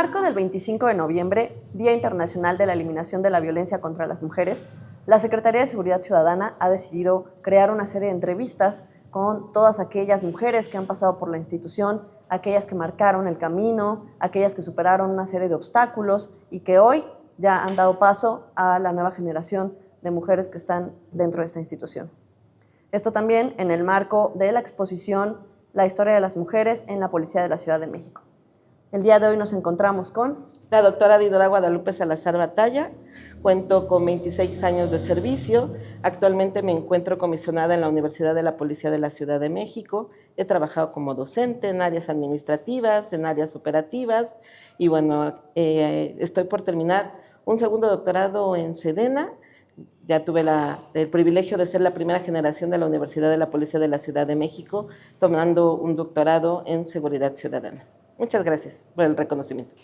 marco del 25 de noviembre, Día Internacional de la Eliminación de la Violencia contra las Mujeres, la Secretaría de Seguridad Ciudadana ha decidido crear una serie de entrevistas con todas aquellas mujeres que han pasado por la institución, aquellas que marcaron el camino, aquellas que superaron una serie de obstáculos y que hoy ya han dado paso a la nueva generación de mujeres que están dentro de esta institución. Esto también en el marco de la exposición La historia de las mujeres en la Policía de la Ciudad de México. El día de hoy nos encontramos con la doctora Dinora Guadalupe Salazar Batalla. Cuento con 26 años de servicio. Actualmente me encuentro comisionada en la Universidad de la Policía de la Ciudad de México. He trabajado como docente en áreas administrativas, en áreas operativas y bueno, estoy por terminar un segundo doctorado en Sedena. Ya tuve el privilegio de ser la primera generación de la Universidad de la Policía de la Ciudad de México, tomando un doctorado en Seguridad Ciudadana. Muchas gracias por el reconocimiento.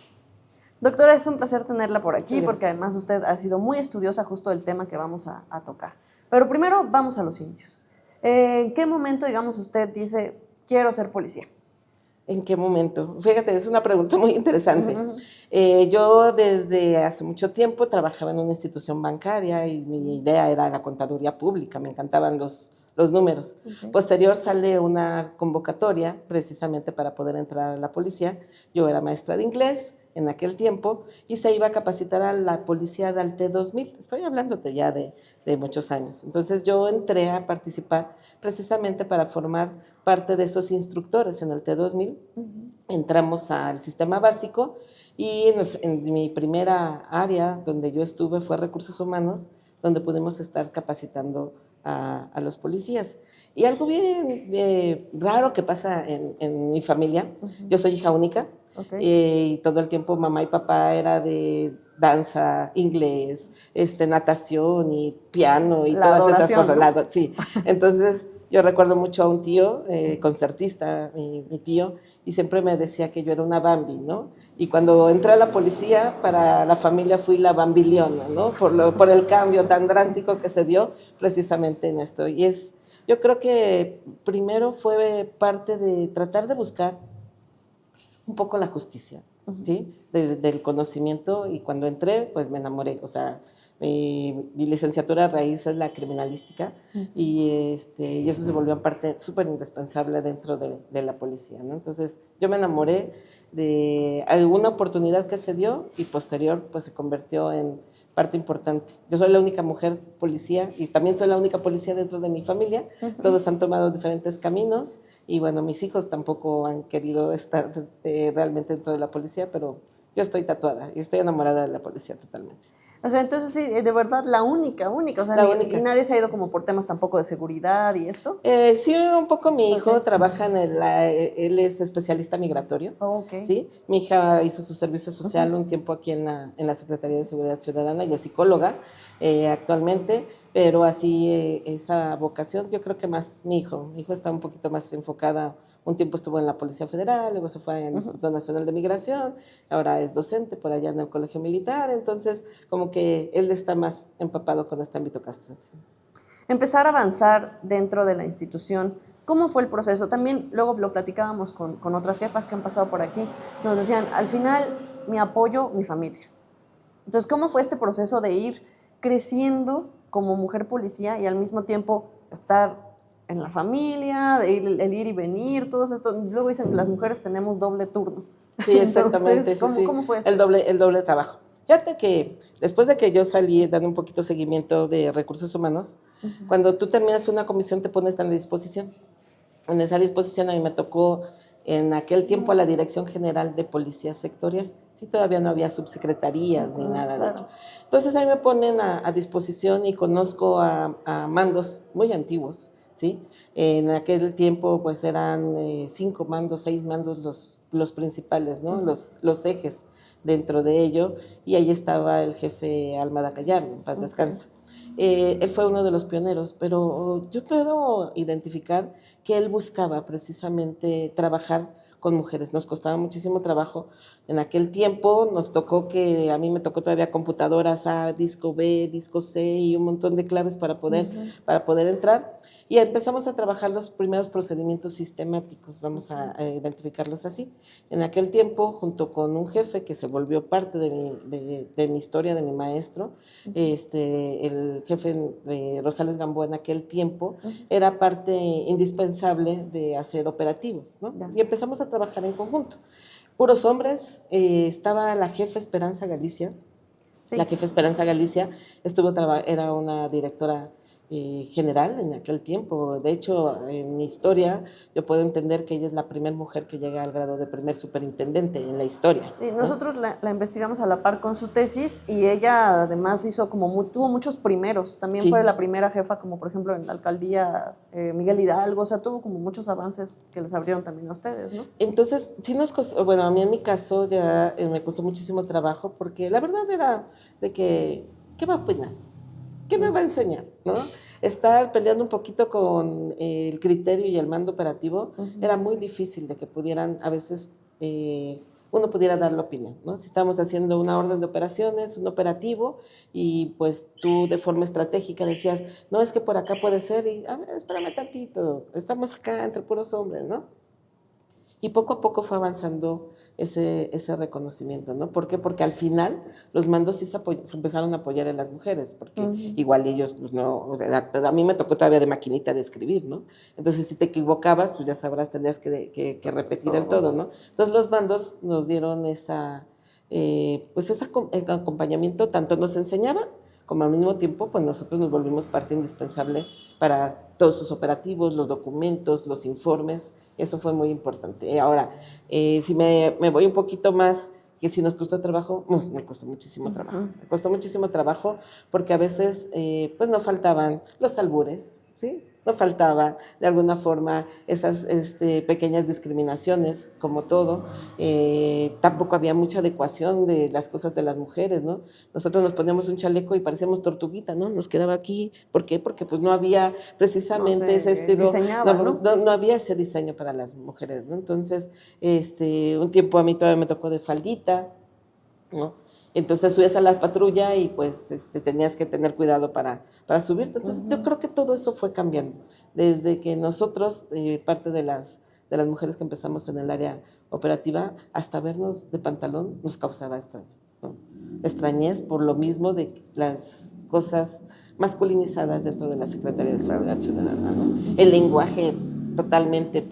Doctora, es un placer tenerla por aquí porque además usted ha sido muy estudiosa justo del tema que vamos a tocar. Pero primero vamos a los inicios. ¿En qué momento, digamos, usted dice, quiero ser policía? ¿En qué momento? Fíjate, es una pregunta muy interesante. Yo desde hace mucho tiempo trabajaba en una institución bancaria y mi idea era la contaduría pública, me encantaban los números. Posterior sale una convocatoria precisamente para poder entrar a la policía. Yo era maestra de inglés en aquel tiempo y se iba a capacitar a la policía del T2000. Estoy hablándote ya de muchos años. Entonces yo entré a participar precisamente para formar parte de esos instructores en el T2000. Entramos al sistema básico y en mi primera área donde yo estuve fue recursos humanos, donde pudimos estar capacitando a los policías. Y algo bien raro que pasa en mi familia, yo soy hija única, y todo el tiempo mamá y papá era de danza, inglés, natación y piano y todas esas cosas. ¿No? Sí. Entonces yo recuerdo mucho a un tío, concertista, mi tío, y siempre me decía que yo era una Bambi, ¿no? Y cuando entré a la policía, para la familia fui la bambiliona, ¿no? Por el cambio tan drástico que se dio precisamente en esto. Y yo creo que primero fue parte de tratar de buscar un poco la justicia, ¿sí? Del conocimiento, y cuando entré, pues me enamoré. O sea, mi licenciatura a raíz es la criminalística y eso se volvió parte súper indispensable dentro de la policía, ¿no? Entonces, yo me enamoré de alguna oportunidad que se dio y posterior, pues se convirtió en parte importante. Yo soy la única mujer policía y también soy la única policía dentro de mi familia. Todos han tomado diferentes caminos y bueno, mis hijos tampoco han querido estar realmente dentro de la policía, pero yo estoy tatuada y estoy enamorada de la policía totalmente. O sea, entonces sí, de verdad la única, o sea, y nadie se ha ido como por temas tampoco de seguridad y esto. Sí, un poco mi hijo trabaja él es especialista migratorio, ¿sí? Mi hija hizo su servicio social un tiempo aquí en la Secretaría de Seguridad Ciudadana y es psicóloga actualmente, pero así esa vocación, yo creo que más mi hijo está un poquito más enfocada. Un tiempo estuvo en la Policía Federal, luego se fue al Instituto Nacional de Migración, ahora es docente por allá en el Colegio Militar, entonces como que él está más empapado con este ámbito castrense. Empezar a avanzar dentro de la institución, ¿cómo fue el proceso? También luego lo platicábamos con otras jefas que han pasado por aquí, nos decían, al final mi apoyo, mi familia. Entonces, ¿cómo fue este proceso de ir creciendo como mujer policía y al mismo tiempo estar en la familia, el ir y venir, todo esto? Luego dicen que las mujeres tenemos doble turno. Sí, exactamente. Entonces, ¿cómo fue eso? El doble trabajo. Fíjate que después de que yo salí dando un poquito seguimiento de recursos humanos, cuando tú terminas una comisión te pones a la disposición. En esa disposición a mí me tocó en aquel tiempo a la Dirección General de Policía Sectorial. Sí, todavía no había subsecretarías ni nada de ello. Entonces ahí me ponen a disposición y conozco a mandos muy antiguos, ¿sí? En aquel tiempo pues eran 5 mandos, 6 mandos los principales, ¿no? Los ejes dentro de ello, y ahí estaba el jefe Almada Gallardo, en paz descanso. Él fue uno de los pioneros, pero yo puedo identificar que él buscaba precisamente trabajar con mujeres. Nos costaba muchísimo trabajo. En aquel tiempo a mí me tocó todavía computadoras A, disco B, disco C y un montón de claves para poder entrar. y empezamos a trabajar los primeros procedimientos sistemáticos, vamos a identificarlos así. En aquel tiempo, junto con un jefe que se volvió parte de mi historia, de mi maestro, el jefe Rosales Gamboa en aquel tiempo, era parte indispensable de hacer operativos, ¿no? Y empezamos a trabajar en conjunto. Puros hombres, estaba la jefa Esperanza Galicia. Sí. La jefa Esperanza Galicia era una directora general en aquel tiempo. De hecho, en mi historia, yo puedo entender que ella es la primera mujer que llega al grado de primer superintendente en la historia. Sí, nosotros la investigamos a la par con su tesis y ella además tuvo muchos primeros. También fue la primera jefa, como por ejemplo en la alcaldía Miguel Hidalgo, o sea, tuvo como muchos avances que les abrieron también a ustedes, ¿no? Entonces, sí nos costó, bueno, a mí en mi caso ya me costó muchísimo trabajo porque la verdad era de que, ¿qué va a opinar? ¿Qué me va a enseñar? ¿No? Estar peleando un poquito con el criterio y el mando operativo era muy difícil de que pudieran, a veces, uno pudiera dar la opinión, ¿no? Si estamos haciendo una orden de operaciones, un operativo, y pues tú de forma estratégica decías, no, es que por acá puede ser, y a ver, espérame tantito, estamos acá entre puros hombres, ¿no? Y poco a poco fue avanzando ese reconocimiento, ¿no? ¿Por qué? Porque al final los mandos sí se empezaron a apoyar en las mujeres, porque igual ellos, pues no, o sea, a mí me tocó todavía de maquinita de escribir, ¿no? Entonces, si te equivocabas, pues ya sabrás, tendrías que repetir el todo, ¿no? Entonces, los mandos nos dieron pues ese acompañamiento, tanto nos enseñaban, como al mismo tiempo, pues nosotros nos volvimos parte indispensable para todos sus operativos, los documentos, los informes. Eso fue muy importante. Ahora, si me voy un poquito más, que si nos costó trabajo, me costó muchísimo trabajo. Me costó muchísimo trabajo porque a veces, pues no faltaban los albures, ¿sí? No faltaba, de alguna forma, esas pequeñas discriminaciones, como todo. Tampoco había mucha adecuación de las cosas de las mujeres, ¿no? Nosotros nos poníamos un chaleco y parecíamos tortuguita, ¿no? Nos quedaba aquí. ¿Por qué? Porque pues no había precisamente ese estilo. No había ese diseño para las mujeres, ¿no? Entonces, un tiempo a mí todavía me tocó de faldita, ¿no? Entonces subías a la patrulla y pues tenías que tener cuidado para subirte. Entonces yo creo que todo eso fue cambiando. Desde que nosotros, parte de las mujeres que empezamos en el área operativa, hasta vernos de pantalón nos causaba extraño, ¿no? Extrañez por lo mismo de las cosas masculinizadas dentro de la Secretaría de Seguridad Ciudadana, ¿no? El lenguaje totalmente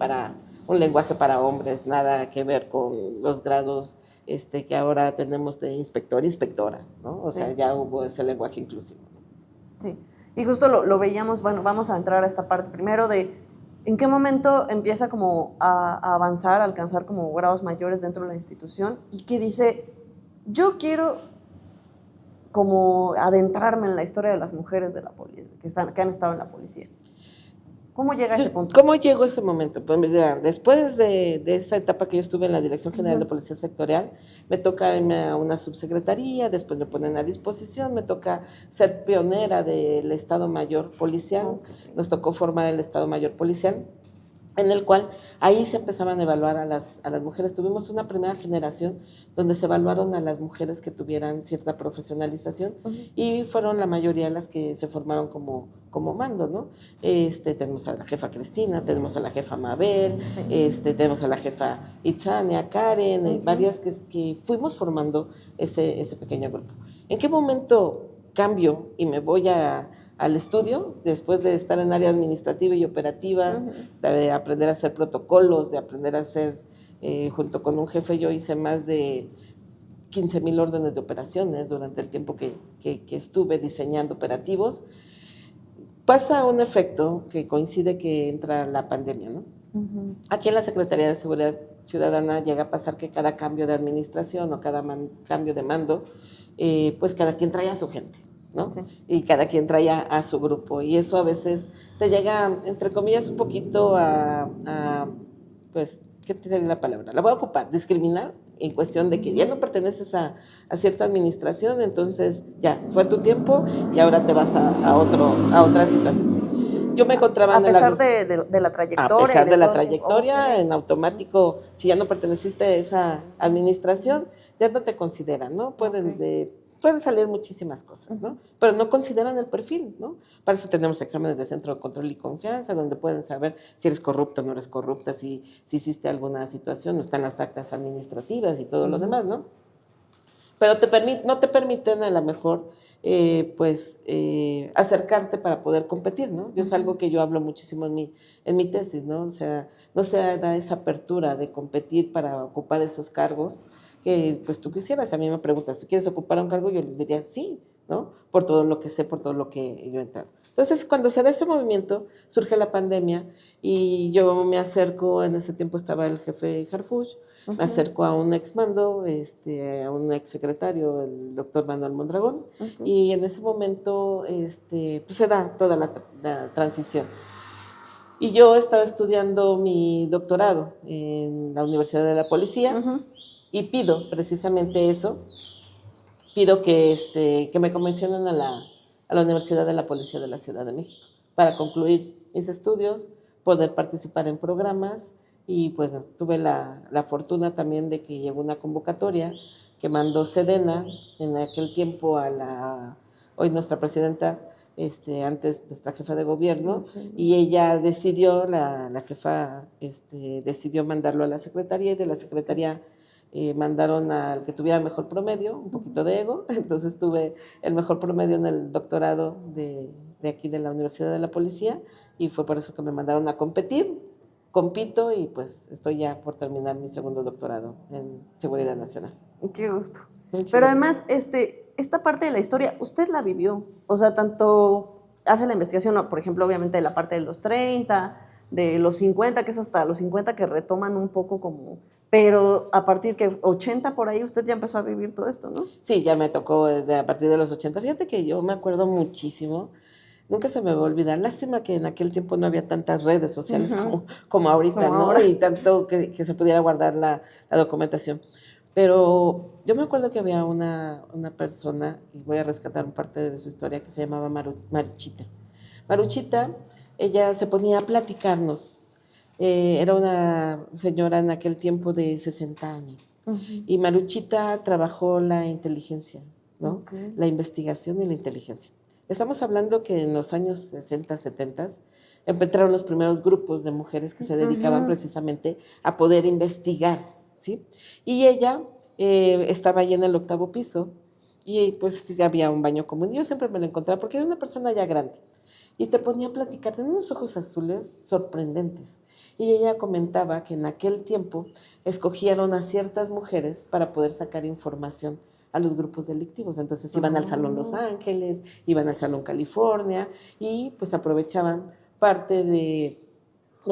un lenguaje para hombres, nada que ver con los grados que ahora tenemos de inspector, inspectora, ¿no? O sea, ya hubo ese lenguaje inclusivo, ¿no? Sí, y justo lo veíamos, bueno, vamos a entrar a esta parte primero de en qué momento empieza como a avanzar, a alcanzar como grados mayores dentro de la institución y que dice, yo quiero como adentrarme en la historia de las mujeres de la que han estado en la policía. ¿Cómo llega a ese punto? ¿Cómo llegó ese momento? Pues mira, después de esta etapa que yo estuve en la Dirección General de Policía Sectorial, me toca irme a una subsecretaría, después me ponen a disposición, me toca ser pionera del Estado Mayor Policial, nos tocó formar el Estado Mayor Policial, en el cual ahí se empezaban a evaluar a las mujeres. Tuvimos una primera generación donde se evaluaron a las mujeres que tuvieran cierta profesionalización y fueron la mayoría las que se formaron como mando, ¿no? Tenemos a la jefa Cristina, tenemos a la jefa Mabel, tenemos a la jefa Itzania, Karen, varias que fuimos formando ese pequeño grupo. ¿En qué momento cambio y me voy al estudio, después de estar en área administrativa y operativa, de aprender a hacer protocolos, de aprender a hacer, junto con un jefe, yo hice más de 15,000 órdenes de operaciones durante el tiempo que estuve diseñando operativos? Pasa un efecto que coincide que entra la pandemia, ¿no? Aquí en la Secretaría de Seguridad Ciudadana llega a pasar que cada cambio de administración o cada cambio de mando, pues cada quien trae a su gente, ¿no? Sí. Y cada quien traía a su grupo, y eso a veces te llega, entre comillas, un poquito pues, ¿qué te sería la palabra? La voy a ocupar, discriminar, en cuestión de que ya no perteneces a cierta administración, entonces ya, fue tu tiempo y ahora te vas a otra situación. Yo me encontraba a pesar de la trayectoria. A pesar de la trayectoria, en automático, si ya no perteneciste a esa administración, ya no te consideran, ¿no? Pueden pueden salir muchísimas cosas, ¿no? Pero no consideran el perfil, ¿no? Para eso tenemos exámenes de centro de control y confianza, donde pueden saber si eres corrupta o no eres corrupta, si hiciste alguna situación, no están las actas administrativas y todo lo demás, ¿no? Pero no te permiten a lo mejor, acercarte para poder competir, ¿no? Es algo que yo hablo muchísimo en mi tesis, ¿no? O sea, no se da esa apertura de competir para ocupar esos cargos que, pues, tú quisieras. A mí me preguntas, ¿tú quieres ocupar un cargo? Yo les diría sí, ¿no? Por todo lo que sé, por todo lo que yo he entrado. Entonces, cuando se da ese movimiento, surge la pandemia y yo me acerco, en ese tiempo estaba el jefe Harfuch, me acerco a un exmando, a un exsecretario, el doctor Manuel Mondragón, y en ese momento pues se da toda la transición. Y yo estaba estudiando mi doctorado en la Universidad de la Policía y pido precisamente eso, pido que me convencionen a la Universidad de la Policía de la Ciudad de México para concluir mis estudios, poder participar en programas y pues tuve la fortuna también de que llegó una convocatoria que mandó Sedena en aquel tiempo hoy nuestra presidenta, antes nuestra jefa de gobierno, y ella decidió, la jefa decidió mandarlo a la secretaría y de la secretaría mandaron al que tuviera mejor promedio, un poquito de ego, entonces tuve el mejor promedio en el doctorado de aquí de la Universidad de la Policía y fue por eso que me mandaron a competir, compito y pues estoy ya por terminar mi segundo doctorado en Seguridad Nacional. Qué gusto. Pero además, esta parte de la historia, usted la vivió, o sea, tanto hace la investigación, por ejemplo, obviamente de la parte de los 30, de los 50, que es hasta los 50 que retoman un poco como... Pero a partir que 80 por ahí usted ya empezó a vivir todo esto, ¿no? Sí, ya me tocó a partir de los 80. Fíjate que yo me acuerdo muchísimo, nunca se me va a olvidar. Lástima que en aquel tiempo no había tantas redes sociales como ahorita, como ¿no? Ahora. Y tanto que se pudiera guardar la documentación. Pero yo me acuerdo que había una persona, y voy a rescatar un parte de su historia, que se llamaba Maruchita. Maruchita, ella se ponía a platicarnos. Era una señora en aquel tiempo de 60 años. Y Maruchita trabajó la inteligencia, ¿no? La investigación y la inteligencia. Estamos hablando que en los años 60, 70 empezaron los primeros grupos de mujeres que se dedicaban precisamente a poder investigar, ¿sí? Y ella estaba ahí en el 8º piso y pues había un baño común. Yo siempre me la encontraba porque era una persona ya grande y te ponía a platicar, tenía unos ojos azules sorprendentes. Y ella comentaba que en aquel tiempo escogieron a ciertas mujeres para poder sacar información a los grupos delictivos. Entonces iban al Salón Los Ángeles, iban al Salón California y pues aprovechaban parte de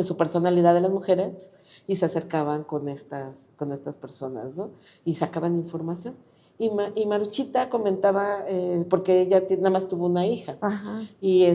su personalidad de las mujeres y se acercaban con estas personas, ¿no? Y sacaban información. Y Maruchita comentaba, porque ella nada más tuvo una hija, y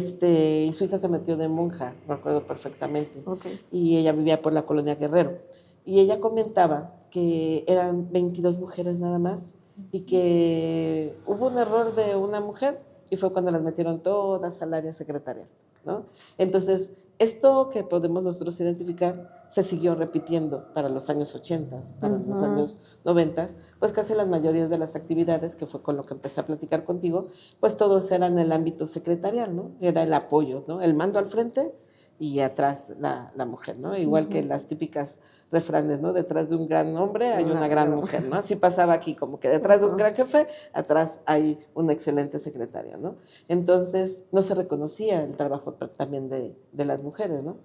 su hija se metió de monja, me acuerdo perfectamente, y ella vivía por la colonia Guerrero, y ella comentaba que eran 22 mujeres nada más, y que hubo un error de una mujer, y fue cuando las metieron todas al área secretarial, ¿no? Entonces, esto que podemos nosotros identificar se siguió repitiendo para los años 80, para los años 90, pues casi las mayorías de las actividades, que fue con lo que empecé a platicar contigo, pues todos eran en el ámbito secretarial, ¿no? Era el apoyo, ¿no? El mando al frente y atrás la mujer, ¿no? Igual que las típicas refranes, ¿no? Detrás de un gran hombre hay una gran mujer, ¿no? Así pasaba aquí, como que detrás de un gran jefe, atrás hay una excelente secretaria, ¿no? Entonces, no se reconocía el trabajo también de las mujeres, ¿no?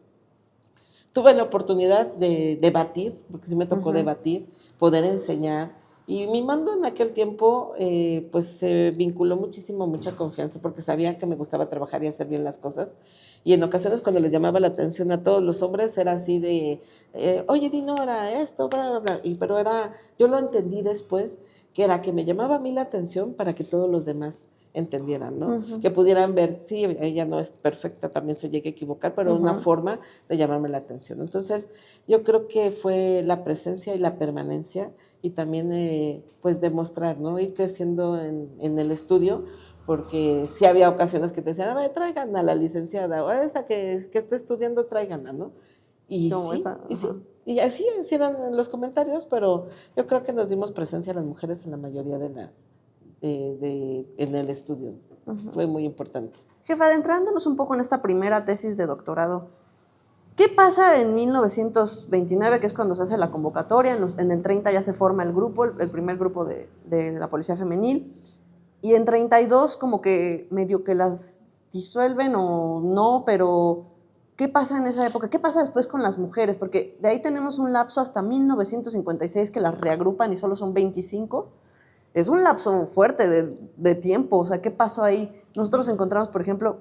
Tuve la oportunidad de debatir, porque sí me tocó debatir, poder enseñar, y mi mando en aquel tiempo, pues se vinculó muchísimo, mucha confianza, porque sabía que me gustaba trabajar y hacer bien las cosas. Y en ocasiones cuando les llamaba la atención a todos los hombres, era así de, oye, Dinora, esto, bla, bla, bla. Pero yo lo entendí después, que era que me llamaba a mí la atención para que todos los demás entendieran, ¿no? Que pudieran ver, sí, ella no es perfecta, también se llega a equivocar, pero una forma de llamarme la atención. Entonces, yo creo que fue la presencia y la permanencia y también, pues, demostrar, ¿no? Ir creciendo en el estudio, porque sí había ocasiones que te decían, a ver, traigan a la licenciada, o a esa que esté estudiando, tráiganla, ¿no? Y y así eran los comentarios, pero yo creo que nos dimos presencia a las mujeres en la mayoría en el estudio. Fue muy importante. Jefa, adentrándonos un poco en esta primera tesis de doctorado, ¿qué pasa en 1929, que es cuando se hace la convocatoria? En el 30 ya se forma el grupo, el primer grupo de la Policía Femenil, y en 32 como que medio que las disuelven o no, pero ¿qué pasa en esa época? ¿Qué pasa después con las mujeres? Porque de ahí tenemos un lapso hasta 1956 que las reagrupan y solo son 25. Es un lapso fuerte de tiempo, o sea, ¿qué pasó ahí? Nosotros encontramos, por ejemplo,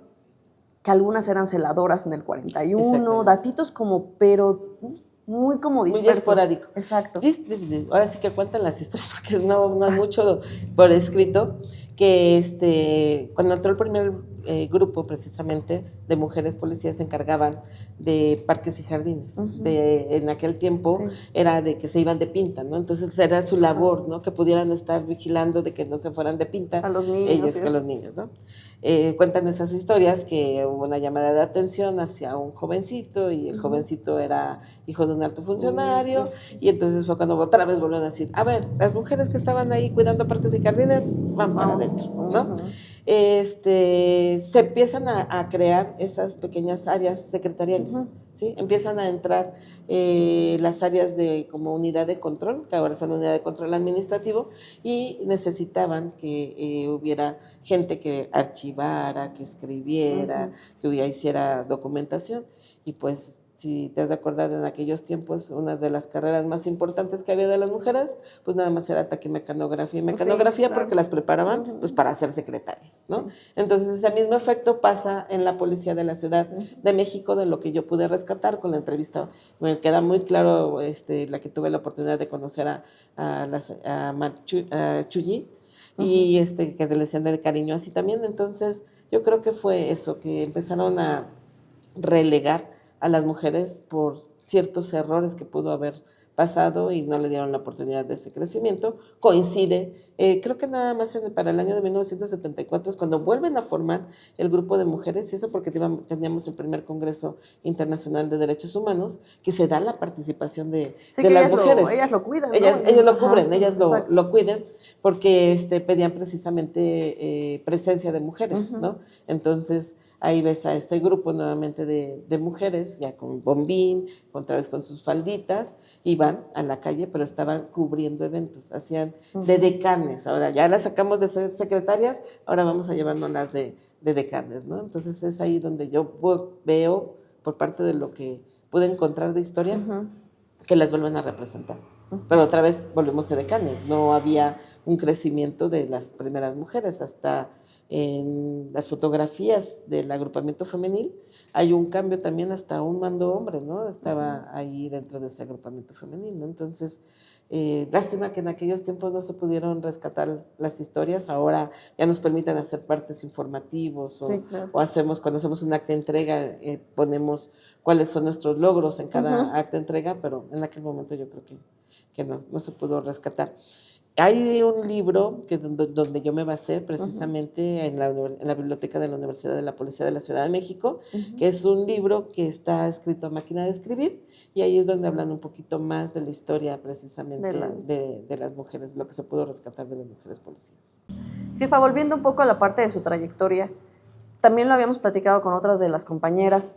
que algunas eran celadoras en el 41, datitos como, pero muy como dispersos. Muy esporádico. Exacto. Ahora sí que cuentan las historias porque no hay mucho por escrito, que cuando entró el primer grupo precisamente de mujeres policías se encargaban de parques y jardines. En aquel tiempo era de que se iban de pinta, ¿no? Entonces era su labor, ¿no? Que pudieran estar vigilando de que no se fueran de pinta a los niños, ellos que a los niños, ¿no? Cuentan esas historias que hubo una llamada de atención hacia un jovencito y el jovencito era hijo de un alto funcionario y entonces fue cuando otra vez volvieron a decir, a ver, las mujeres que estaban ahí cuidando parques y jardines van para adentro, ¿no? Se empiezan a crear esas pequeñas áreas secretariales, ¿sí? Empiezan a entrar las áreas de como unidad de control, que ahora son unidad de control administrativo, y necesitaban que hubiera gente que archivara, que escribiera, que hiciera documentación, y pues si te has de acordar, en aquellos tiempos una de las carreras más importantes que había de las mujeres, pues nada más era taquimecanografía y mecanografía, claro, porque las preparaban pues para ser secretarias, ¿no? Entonces ese mismo efecto pasa en la policía de la Ciudad de México, de lo que yo pude rescatar con la entrevista. Me queda muy claro la que tuve la oportunidad de conocer a Chuyi, y que le decían de cariño así también. Entonces yo creo que fue eso, que empezaron a relegar a las mujeres por ciertos errores que pudo haber pasado y no le dieron la oportunidad de ese crecimiento. Coincide, creo que nada más para el año de 1974 es cuando vuelven a formar el grupo de mujeres, y eso porque teníamos el primer Congreso Internacional de Derechos Humanos, que se da la participación de las mujeres. Ellas lo cuidan, ¿no? Ellas lo cubren, ellas lo cuidan, porque pedían precisamente presencia de mujeres, ¿no? Entonces ahí ves a este grupo nuevamente de mujeres, ya con bombín, otra vez con sus falditas, iban a la calle, pero estaban cubriendo eventos, hacían de decanes. Ahora ya las sacamos de ser secretarias, ahora vamos a llevarnos las de decanes, ¿no? Entonces es ahí donde yo veo, por parte de lo que pude encontrar de historia, que las vuelven a representar. Pero otra vez volvemos a decanes, no había un crecimiento de las primeras mujeres, hasta en las fotografías del agrupamiento femenil hay un cambio también, hasta un mando hombre, ¿no? Estaba ahí dentro de ese agrupamiento femenil, ¿no? Entonces, lástima que en aquellos tiempos no se pudieron rescatar las historias, ahora ya nos permiten hacer partes informativos o hacemos, cuando hacemos un acta de entrega, ponemos cuáles son nuestros logros en cada acta de entrega, pero en aquel momento yo creo que no se pudo rescatar. Hay un libro donde yo me basé precisamente en la biblioteca de la Universidad de la Policía de la Ciudad de México, que es un libro que está escrito a máquina de escribir, y ahí es donde hablan un poquito más de la historia precisamente de las mujeres, lo que se pudo rescatar de las mujeres policías. Jefa, volviendo un poco a la parte de su trayectoria, también lo habíamos platicado con otras de las compañeras,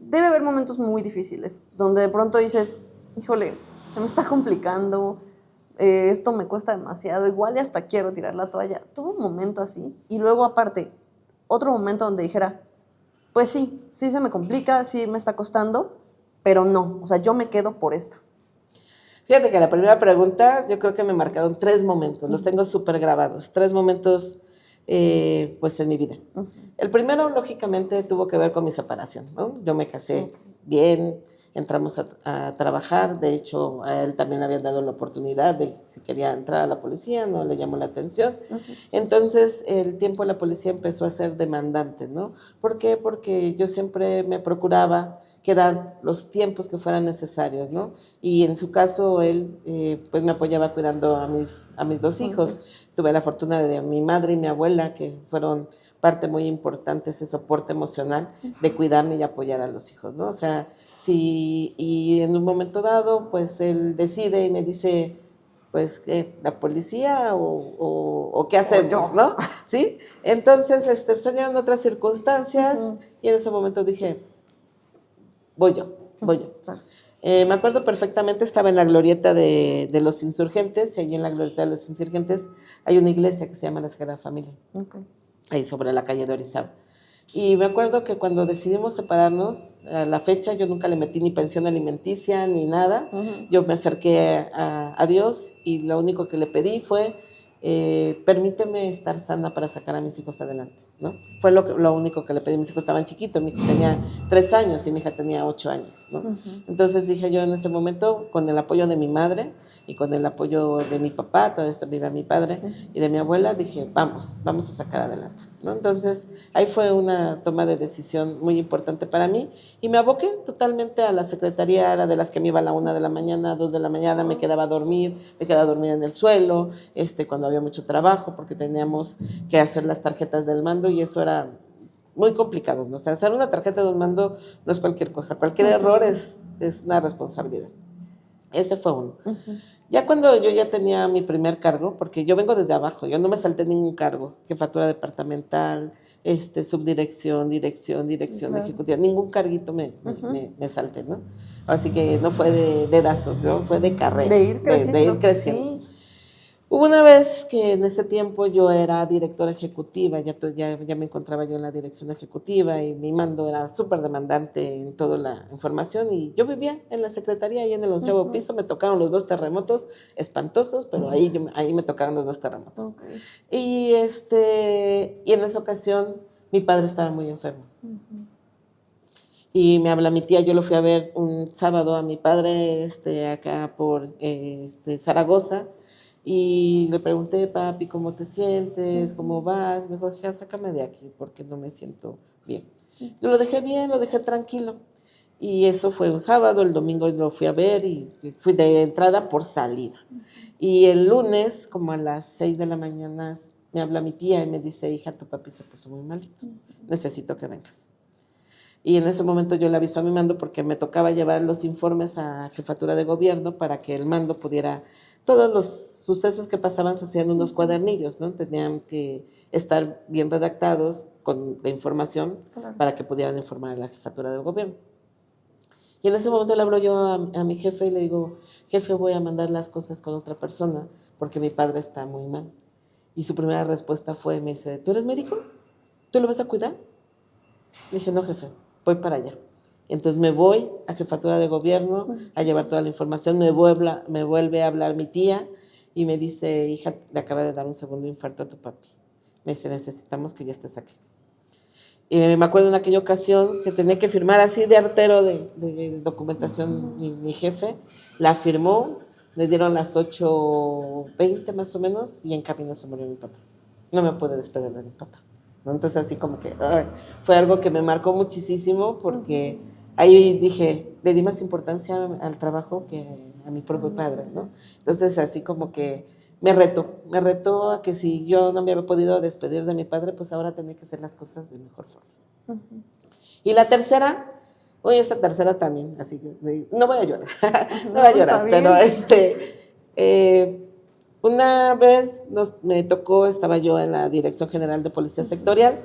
debe haber momentos muy difíciles, donde de pronto dices, híjole, se me está complicando, esto me cuesta demasiado, igual y hasta quiero tirar la toalla. Tuve un momento así, y luego aparte, otro momento donde dijera, pues sí se me complica, sí me está costando, pero no, o sea, yo me quedo por esto. Fíjate que la primera pregunta, yo creo que me marcaron 3 momentos, los tengo súper grabados, 3 momentos pues en mi vida. El primero, lógicamente, tuvo que ver con mi separación, ¿no? Yo me casé bien, entramos a trabajar, de hecho a él también le habían dado la oportunidad de si quería entrar a la policía, no le llamó la atención. Entonces el tiempo de la policía empezó a ser demandante, ¿no? ¿Por qué? Porque yo siempre me procuraba quedar los tiempos que fueran necesarios, ¿no? Y en su caso él pues me apoyaba cuidando a mis 2 hijos. Tuve la fortuna de mi madre y mi abuela, que fueron parte muy importante, ese soporte emocional de cuidarme y apoyar a los hijos, ¿no? O sea, y en un momento dado, pues él decide y me dice, pues, ¿qué? ¿La policía o qué hacemos, yo. no? ¿Sí? Entonces, pues, tenían otras circunstancias Ujú. y en ese momento dije, voy yo, voy yo. Claro. Me acuerdo perfectamente, estaba en la glorieta de los Insurgentes, y allí en la glorieta de los Insurgentes hay una iglesia que se llama la Sagrada Familia, Okay. ahí sobre la calle de Orizaba. Y me acuerdo que cuando decidimos separarnos, a la fecha yo nunca le metí ni pensión alimenticia ni nada. Ujú. Yo me acerqué a Dios y lo único que le pedí fue, permíteme estar sana para sacar a mis hijos adelante, ¿no? Fue lo único que le pedí. Mis hijos estaban chiquitos, mi hijo tenía 3 años y mi hija tenía 8 años, ¿no? Ujú. Entonces dije yo en ese momento, con el apoyo de mi madre y con el apoyo de mi papá, todavía vive mi padre, y de mi abuela, dije, vamos a sacar adelante, ¿no? Entonces ahí fue una toma de decisión muy importante para mí y me aboqué totalmente a la secretaría. Era de las que me iba a la 1 de la mañana, 2 de la mañana, me quedaba a dormir en el suelo, cuando había mucho trabajo, porque teníamos que hacer las tarjetas del mando y eso era muy complicado, ¿no? O sea, hacer una tarjeta de un mando no es cualquier cosa, cualquier error es una responsabilidad. Ese fue uno. Ujú. Ya cuando yo ya tenía mi primer cargo, porque yo vengo desde abajo, yo no me salté ningún cargo, jefatura departamental, subdirección, dirección Sí, claro. ejecutiva, ningún carguito me Ujú. salté, ¿no? Así que no fue de dedazo, ¿no? Fue de carrera, De ir de ir creciendo, creciendo. sí. Hubo una vez que en ese tiempo yo era directora ejecutiva, ya me encontraba yo en la dirección ejecutiva y mi mando era súper demandante en toda la información y yo vivía en la secretaría y en el 11º Ujú. piso me tocaron los 2 terremotos espantosos, pero ahí me tocaron los 2 terremotos. Okay. Y en esa ocasión mi padre estaba muy enfermo. Ujú. Y me habla mi tía, yo lo fui a ver un sábado a mi padre acá por Zaragoza y le pregunté, papi, ¿cómo te sientes? ¿Cómo vas? Me dijo, ya sácame de aquí porque no me siento bien. Yo lo dejé bien, lo dejé tranquilo. Y eso fue un sábado, el domingo lo fui a ver y fui de entrada por salida. Y el lunes, como a las 6 de la mañana, me habla mi tía y me dice, hija, tu papi se puso muy malito, necesito que vengas. Y en ese momento yo le aviso a mi mando porque me tocaba llevar los informes a jefatura de gobierno para que el mando pudiera, todos los sucesos que pasaban se hacían unos cuadernillos, ¿no? Tenían que estar bien redactados con la información Claro. para que pudieran informar a la jefatura de gobierno. Y en ese momento le hablo yo a mi jefe y le digo, jefe, voy a mandar las cosas con otra persona porque mi padre está muy mal. Y su primera respuesta fue, me dice, ¿tú eres médico? ¿Tú lo vas a cuidar? Le dije, no, jefe, voy para allá. Entonces me voy a jefatura de gobierno a llevar toda la información, me vuelve a hablar mi tía y me dice, hija, le acaba de dar un segundo infarto a tu papi. Me dice, necesitamos que ya estés aquí. Y me acuerdo en aquella ocasión que tenía que firmar así de artero de documentación mi jefe, la firmó, le dieron las 8:20 más o menos y en camino se murió mi papá. No me pude despedir de mi papá, ¿no? Entonces así como que fue algo que me marcó muchísimo porque ahí dije, le di más importancia al trabajo que a mi propio padre, ¿no? Entonces así como que me retó a que si yo no me había podido despedir de mi padre, pues ahora tenía que hacer las cosas de mejor forma. Ujú. Y la tercera, oye, esa tercera también, así que no voy a llorar, no voy a Está llorar, bien. pero una vez me tocó, estaba yo en la Dirección General de Policía Sectorial,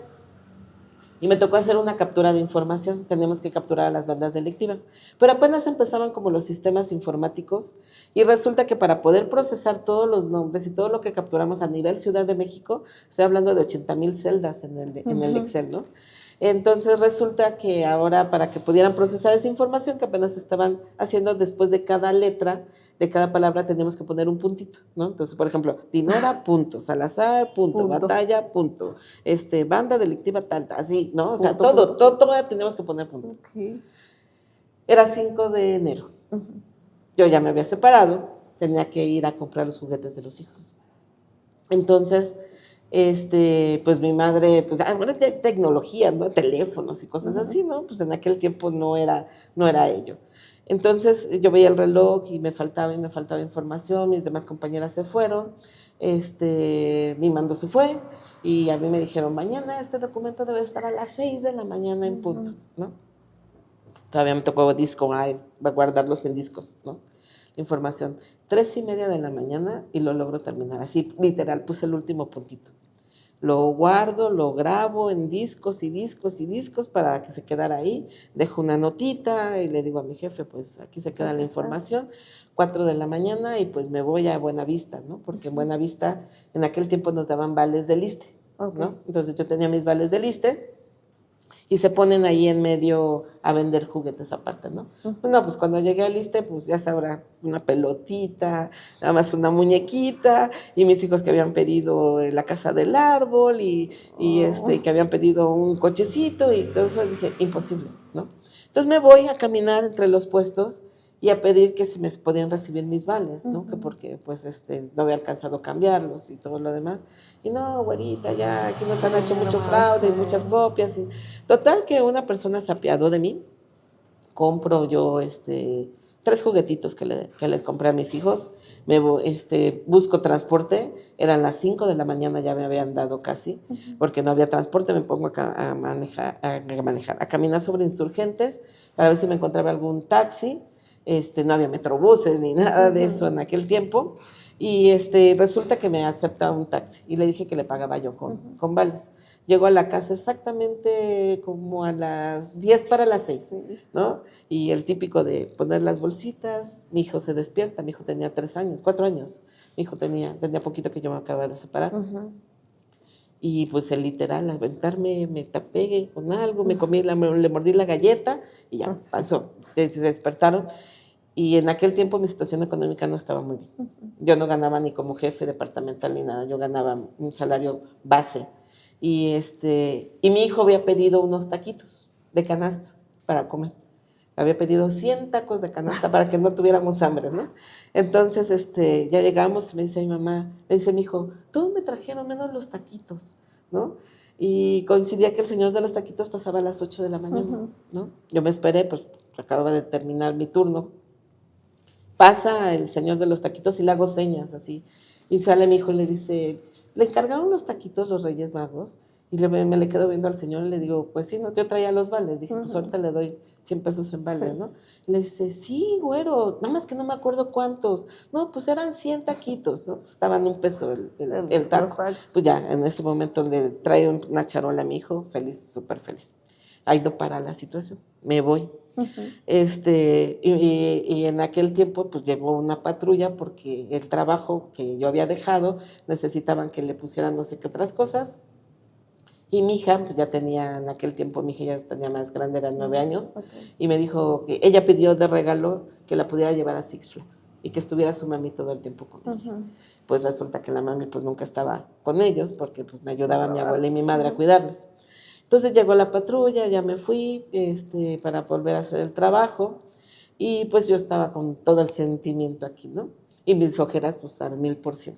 y me tocó hacer una captura de información. Tenemos que capturar a las bandas delictivas. Pero apenas empezaban como los sistemas informáticos y resulta que para poder procesar todos los nombres y todo lo que capturamos a nivel Ciudad de México, estoy hablando de 80,000 celdas en el Excel, ¿no? Entonces resulta que ahora para que pudieran procesar esa información que apenas estaban haciendo, después de cada letra, de cada palabra teníamos que poner un puntito, ¿no? Entonces, por ejemplo, Dinora, punto, Salazar, punto, Batalla, punto, banda delictiva, tal, así, ¿no? O sea, Punto. todo teníamos que poner punto. Okay. Era 5 de enero. Yo ya me había separado, tenía que ir a comprar los juguetes de los hijos. Entonces, pues mi madre, pues ahora de tecnología, ¿no? Teléfonos y cosas así, ¿no? Pues en aquel tiempo no era ello. Entonces yo veía el reloj y me faltaba información, mis demás compañeras se fueron, mi mando se fue y a mí me dijeron, mañana este documento debe estar a las 6 de la mañana en punto, ¿no? Todavía me tocó disco, guardarlos en discos, ¿no? información. 3:30 de la mañana y lo logro terminar. Así, literal, puse el último puntito. Lo guardo, lo grabo en discos y discos y discos para que se quedara ahí. Dejo una notita y le digo a mi jefe, pues aquí se queda la información. 4 de la mañana y pues me voy a Buenavista, ¿no? Porque en Buenavista en aquel tiempo nos daban vales del ISSSTE, ¿no? Entonces yo tenía mis vales del ISSSTE y se ponen ahí en medio a vender juguetes aparte, ¿no? No, pues cuando llegué al ISSSTE, pues ya sabrá, una pelotita, nada más una muñequita, y mis hijos que habían pedido la casa del árbol, y que habían pedido un cochecito, y todo eso, dije, imposible, ¿no? Entonces me voy a caminar entre los puestos y a pedir que si me podían recibir mis vales, ¿no? Que porque pues no había alcanzado a cambiarlos y todo lo demás. Y no, güerita, ya aquí nos han hecho mucho fraude y muchas copias. Y total que una persona se apiadó de mí. Compro yo 3 juguetitos que le compré a mis hijos. Busco transporte, eran las 5 de la mañana, ya me habían dado casi, porque no había transporte. Me pongo a caminar sobre Insurgentes para ver si me encontraba algún taxi. No había metrobuses ni nada de eso en aquel tiempo, y resulta que me acepta un taxi, y le dije que le pagaba yo con vales. Llego a la casa exactamente como a las 10 para las 6, ¿no? Y el típico de poner las bolsitas, mi hijo se despierta, mi hijo tenía 4 años, mi hijo tenía poquito que yo me acababa de separar. Y pues el literal, aventarme, me tapé con algo, le mordí la galleta y ya pasó, se despertaron. Y en aquel tiempo mi situación económica no estaba muy bien. Yo no ganaba ni como jefe departamental ni nada, yo ganaba un salario base. Y mi hijo había pedido unos taquitos de canasta para comer. Había pedido 100 tacos de canasta para que no tuviéramos hambre, ¿no? Entonces, ya llegamos y me dice mi mamá, me dice mi hijo, todos me trajeron menos los taquitos, ¿no? Y coincidía que el señor de los taquitos pasaba a las 8 de la mañana, ¿no? Yo me esperé, pues acababa de terminar mi turno. Pasa el señor de los taquitos y le hago señas así. Y sale mi hijo y le dice, ¿le encargaron los taquitos los Reyes Magos? Y me le quedo viendo al señor y le digo, pues sí, no, yo traía los vales. Dije, pues ahorita le doy 100 pesos en vales, ¿no? Y le dice, sí, güero, nada más que no me acuerdo cuántos. No, pues eran 100 taquitos, ¿no? Pues estaban $1 el taco. Pues ya, en ese momento le trae una charola a mi hijo, feliz, súper feliz. Ahí no para la situación, me voy. Y en aquel tiempo pues llegó una patrulla porque el trabajo que yo había dejado necesitaban que le pusieran no sé qué otras cosas, y mi hija pues ya tenía, en aquel tiempo mi hija ya tenía más grande, era 9 años, y me dijo que ella pidió de regalo que la pudiera llevar a Six Flags y que estuviera su mami todo el tiempo con ella. Pues resulta que la mami pues nunca estaba con ellos porque pues me ayudaba mi abuela y mi madre a cuidarles. Entonces llegó la patrulla, ya me fui para volver a hacer el trabajo, y pues yo estaba con todo el sentimiento aquí, ¿no? Y mis ojeras pues al 1000%.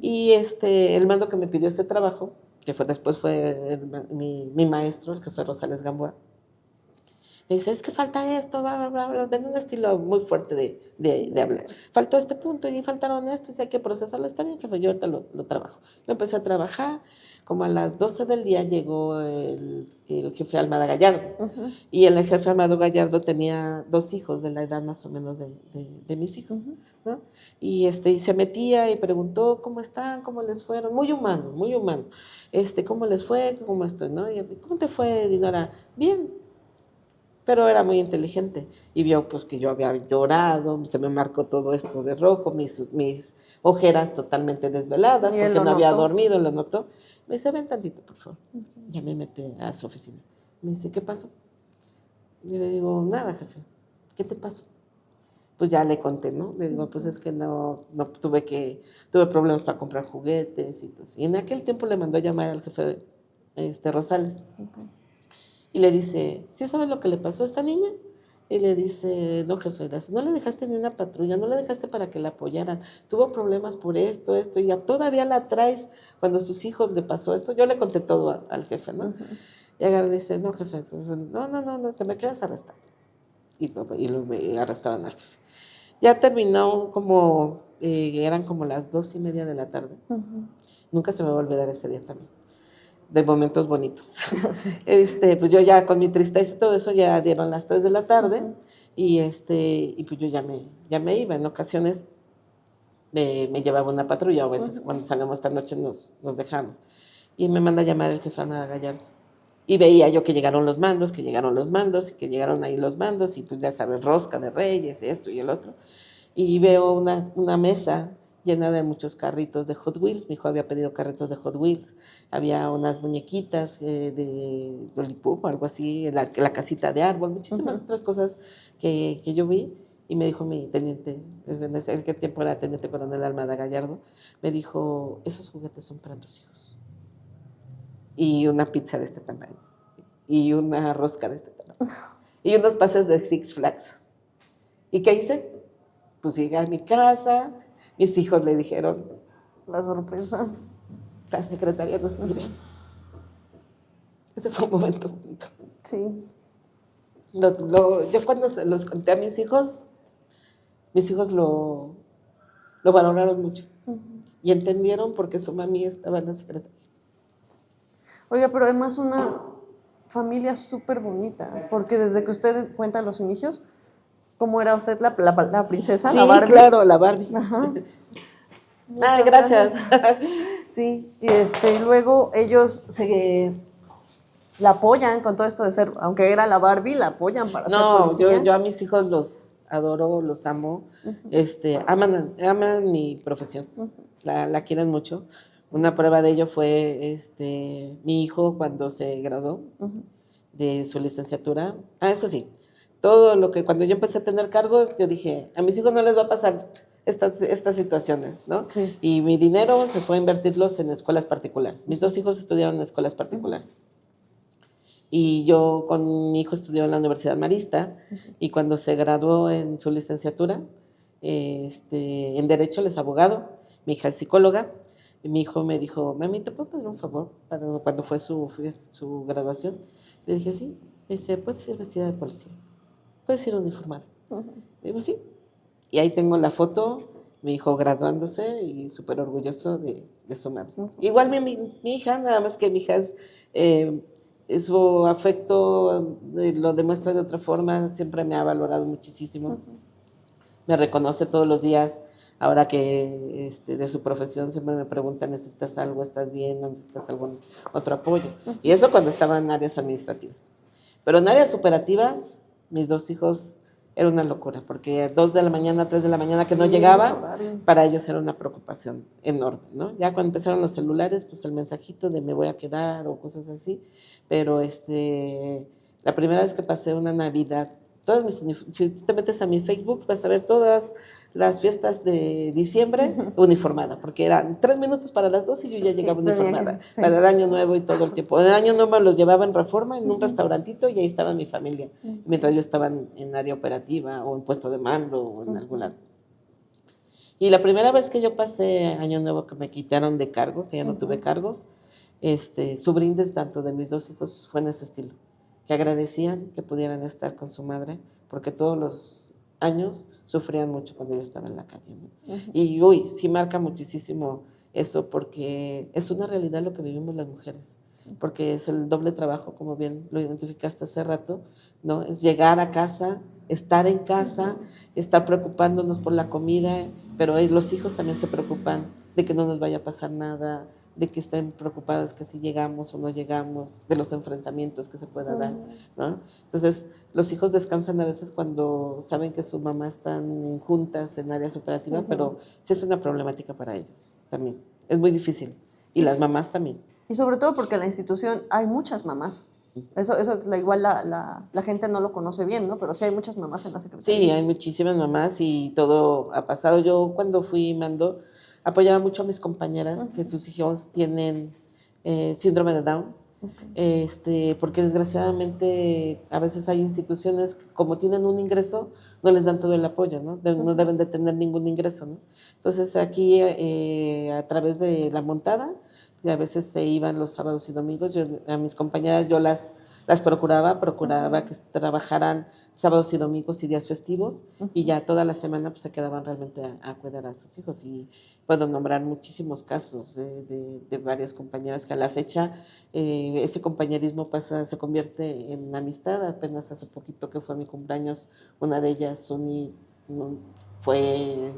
Y el mando que me pidió este trabajo, que después fue mi maestro, el que fue Rosales Gamboa, me dice, es que falta esto, bla, bla, bla, en un estilo muy fuerte de hablar. Faltó este punto y faltaron esto, y hay que procesarlo. Está bien, jefe, yo ahorita lo trabajo. Lo empecé a trabajar, como a las 12 del día llegó el jefe Almada Gallardo. Y el jefe Almada Gallardo tenía 2 hijos de la edad más o menos de mis hijos, ¿no? Y se metía y preguntó, ¿cómo están? ¿Cómo les fueron? Muy humano, muy humano. ¿Cómo les fue? ¿Cómo estoy? ¿No? Y, ¿cómo te fue, Dinora? Bien. Pero era muy inteligente y vio pues que yo había llorado, se me marcó todo esto de rojo, mis ojeras totalmente desveladas porque no había dormido, lo notó. Me dice, ven tantito, por favor. Ya me metí a su oficina. Me dice, ¿qué pasó? Y le digo, nada, jefe. ¿Qué te pasó? Pues ya le conté, ¿no? Le digo, pues es que no tuve problemas para comprar juguetes y todo eso. Y en aquel tiempo le mandó a llamar al jefe Rosales. Y le dice, ¿sí sabes lo que le pasó a esta niña? Y le dice, no, jefe, no le dejaste ni una patrulla, no le dejaste para que la apoyaran, tuvo problemas por esto, y ya todavía la traes cuando a sus hijos le pasó esto. Yo le conté todo al jefe, ¿no? Y agarra y le dice, no, jefe, pues, no, te me quedas arrestado. Y lo arrestaron al jefe. Ya terminó eran como las 2:30 de la tarde. Nunca se me va a olvidar ese día también, de momentos bonitos. Pues yo ya con mi tristeza y todo eso, ya dieron las 3 de la tarde, y pues yo ya me iba. En ocasiones me llevaba una patrulla, a veces cuando salíamos esta noche nos dejamos. Y me manda a llamar el jefe Armada Gallardo. Y veía yo que llegaron los mandos, y que llegaron ahí los mandos, y pues ya sabes, rosca de reyes, esto y el otro. Y veo una mesa llena de muchos carritos de Hot Wheels. Mi hijo había pedido carritos de Hot Wheels. Había unas muñequitas de Lollipop o algo así, la casita de árbol, muchísimas otras cosas que yo vi. Y me dijo mi teniente, en ese tiempo era teniente coronel Almada Gallardo, me dijo, esos juguetes son para tus hijos. Y una pizza de este tamaño. Y una rosca de este tamaño. Y unos pases de Six Flags. ¿Y qué hice? Pues llegué a mi casa, mis hijos le dijeron, La sorpresa. la secretaria nos quiere. Ese fue un momento bonito. Sí. Yo cuando se los conté a mis hijos lo valoraron mucho. Y entendieron por qué su mami estaba en la secretaría. Oiga, pero además una familia súper bonita, porque desde que usted cuenta los inicios, ¿cómo era usted la princesa? Sí, la Barbie. claro, la Barbie. Ajá. Ay, gracias. Sí, y luego ellos la apoyan con todo esto de ser, aunque era la Barbie, la apoyan para ser No, policía. yo a mis hijos los adoro, los amo. Aman mi profesión, la quieren mucho. Una prueba de ello fue mi hijo cuando se graduó de su licenciatura. Eso sí, todo lo que cuando yo empecé a tener cargo, yo dije, a mis hijos no les va a pasar estas situaciones, ¿no? Sí. Y mi dinero se fue a invertirlos en escuelas particulares. Mis 2 hijos estudiaron en escuelas particulares. Y yo con mi hijo estudió en la Universidad Marista y cuando se graduó en su licenciatura en Derecho, él es abogado, mi hija es psicóloga, y mi hijo me dijo, mami, ¿te puedo pedir un favor? Cuando fue su graduación, le dije, sí. Me dice, ¿puedes ir vestida de policía? ¿Puedes ir uniformada? Le digo, sí. Y ahí tengo la foto, mi hijo graduándose y súper orgulloso de su madre. Igual mi hija, nada más que mi hija su afecto lo demuestra de otra forma, siempre me ha valorado muchísimo. Me reconoce todos los días, ahora que de su profesión siempre me pregunta, ¿necesitas algo? ¿Estás bien? ¿Necesitas algún otro apoyo? Y eso cuando estaba en áreas administrativas. Pero en áreas operativas, mis 2 hijos era una locura, porque 2 de la mañana, 3 de la mañana que no llegaba, para ellos era una preocupación enorme, ¿no? Ya cuando empezaron los celulares, pues el mensajito de me voy a quedar o cosas así, pero la primera vez que pasé una Navidad, si tú te metes a mi Facebook, vas a ver todas las fiestas de diciembre uniformada, porque eran 3 minutos para las 2 y yo ya llegaba uniformada, sí, para el Año Nuevo y todo el tiempo. El Año Nuevo los llevaba en Reforma, en un restaurantito, y ahí estaba mi familia, mientras yo estaba en área operativa o en puesto de mando o en algún lado. Y la primera vez que yo pasé Año Nuevo, que me quitaron de cargo, que ya no tuve cargos, su brindis tanto de mis 2 hijos fue en ese estilo, que agradecían que pudieran estar con su madre, porque todos los años sufrían mucho cuando yo estaba en la calle, ¿no? Y sí marca muchísimo eso, porque es una realidad lo que vivimos las mujeres, porque es el doble trabajo, como bien lo identificaste hace rato, ¿no? Es llegar a casa, estar en casa, estar preocupándonos por la comida, pero los hijos también se preocupan de que no nos vaya a pasar nada, de que estén preocupadas que si llegamos o no llegamos, de los enfrentamientos que se pueda dar, ¿no? Entonces, los hijos descansan a veces cuando saben que su mamá están juntas en áreas operativas, pero sí es una problemática para ellos también. Es muy difícil. Y las mamás también. Y sobre todo porque en la institución hay muchas mamás. Eso igual la gente no lo conoce bien, ¿no? Pero sí hay muchas mamás en la secretaría. Sí, hay muchísimas mamás y todo ha pasado. Yo cuando fui mando, apoyaba mucho a mis compañeras que sus hijos tienen síndrome de Down, porque desgraciadamente a veces hay instituciones que como tienen un ingreso, no les dan todo el apoyo, ¿no? No deben de tener ningún ingreso, ¿no? Entonces aquí a través de la montada, y a veces se iban los sábados y domingos, a mis compañeras yo las las procuraba que trabajaran sábados y domingos y días festivos, y ya toda la semana pues se quedaban realmente a cuidar a sus hijos. Y puedo nombrar muchísimos casos de varias compañeras que a la fecha ese compañerismo se convierte en amistad. Apenas hace poquito que fue mi cumpleaños, una de ellas, Suni, fue